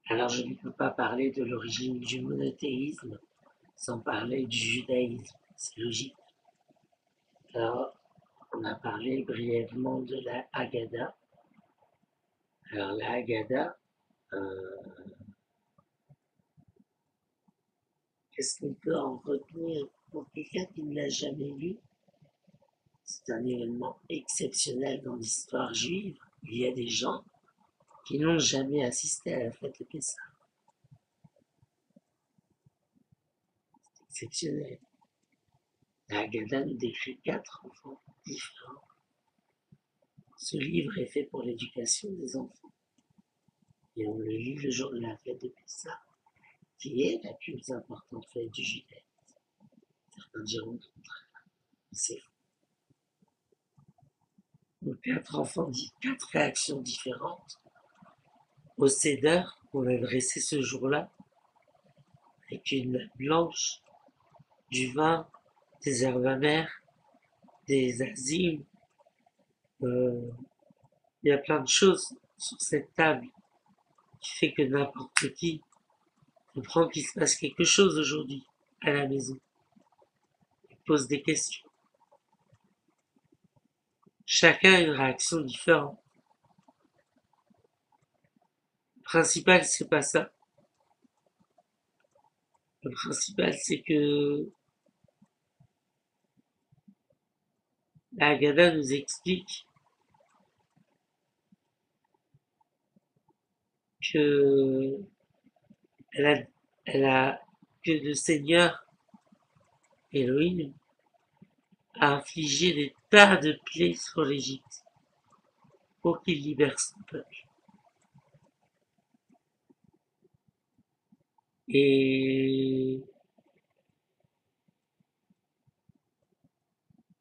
Alors je ne peux pas parler de l'origine du monothéisme sans parler du judaïsme, c'est logique. Alors on a parlé brièvement de la Haggadah. Alors la Haggadah, qu'est-ce qu'on peut en retenir pour quelqu'un qui ne l'a jamais lu? C'est un événement exceptionnel dans l'histoire juive. Il y a des gens qui n'ont jamais assisté à la fête de Pessah. Exceptionnel. La Haggadah nous décrit 4 enfants différents. Ce livre est fait pour l'éducation des enfants. Et on le lit le jour de la fête de Pessah, qui est la plus importante fête du judaïsme. Certains diront le contraire. C'est faux. Donc 4 enfants disent 4 réactions différentes au Seder qu'on a dressé ce jour-là, avec une nappe blanche, du vin, des herbes amères, des azimes. Il y a plein de choses sur cette table qui fait que n'importe qui comprend qu'il se passe quelque chose aujourd'hui à la maison. Il pose des questions. Chacun a une réaction différente. Le principal, c'est pas ça. Le principal, c'est que la Haggadah nous explique que elle a, elle a que le Seigneur Elohim a infligé des tas de plaies sur l'Égypte pour qu'il libère son peuple. Et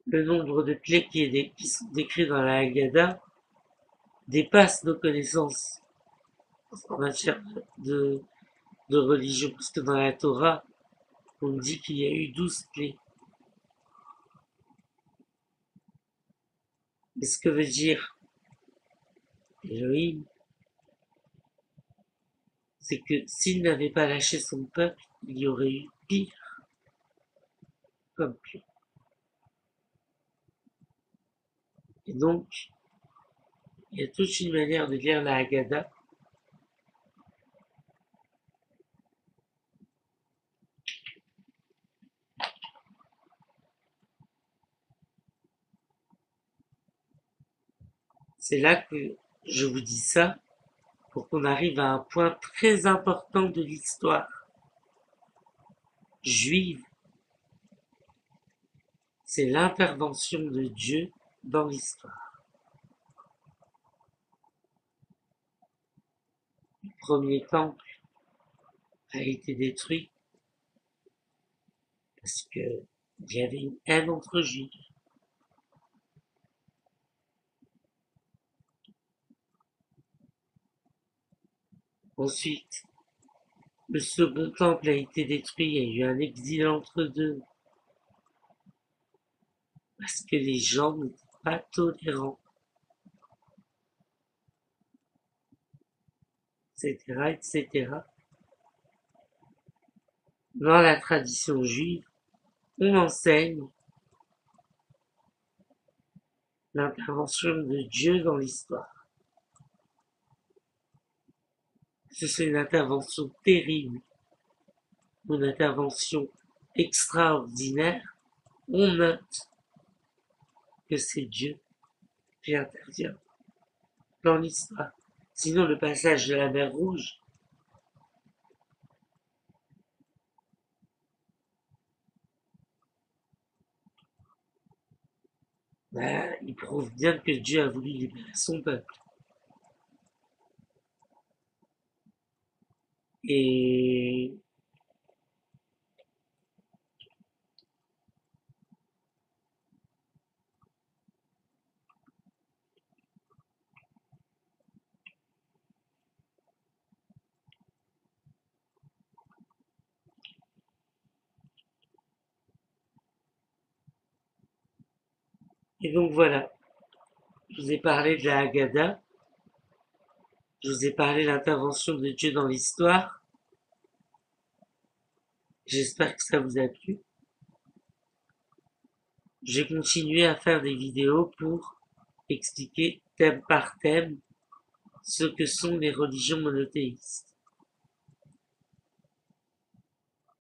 le nombre de plaies qui sont décrits dans la Haggadah dépasse nos connaissances en matière de religion, parce que dans la Torah, on dit qu'il y a eu 12 plaies. Mais ce que veut dire Elohim, c'est que s'il n'avait pas lâché son peuple, il y aurait eu pire comme plaie. Et donc, il y a toute une manière de lire la Haggadah. C'est là que je vous dis ça, pour qu'on arrive à un point très important de l'histoire juive. C'est l'intervention de Dieu dans l'histoire. Le premier temple a été détruit parce qu'il y avait une haine entre juifs. Ensuite, le second temple a été détruit, il y a eu un exil entre deux, parce que les gens n'étaient pas tolérants, etc., etc. Dans la tradition juive, on enseigne l'intervention de Dieu dans l'histoire. C'est une intervention terrible, une intervention extraordinaire. On note que c'est Dieu qui intervient dans l'histoire. Sinon, le passage de la mer Rouge, il prouve bien que Dieu a voulu libérer son peuple. Et donc voilà, je vous ai parlé de la Haggadah. Je vous ai parlé de l'intervention de Dieu dans l'histoire. J'espère que ça vous a plu. Je vais continuer à faire des vidéos pour expliquer thème par thème ce que sont les religions monothéistes.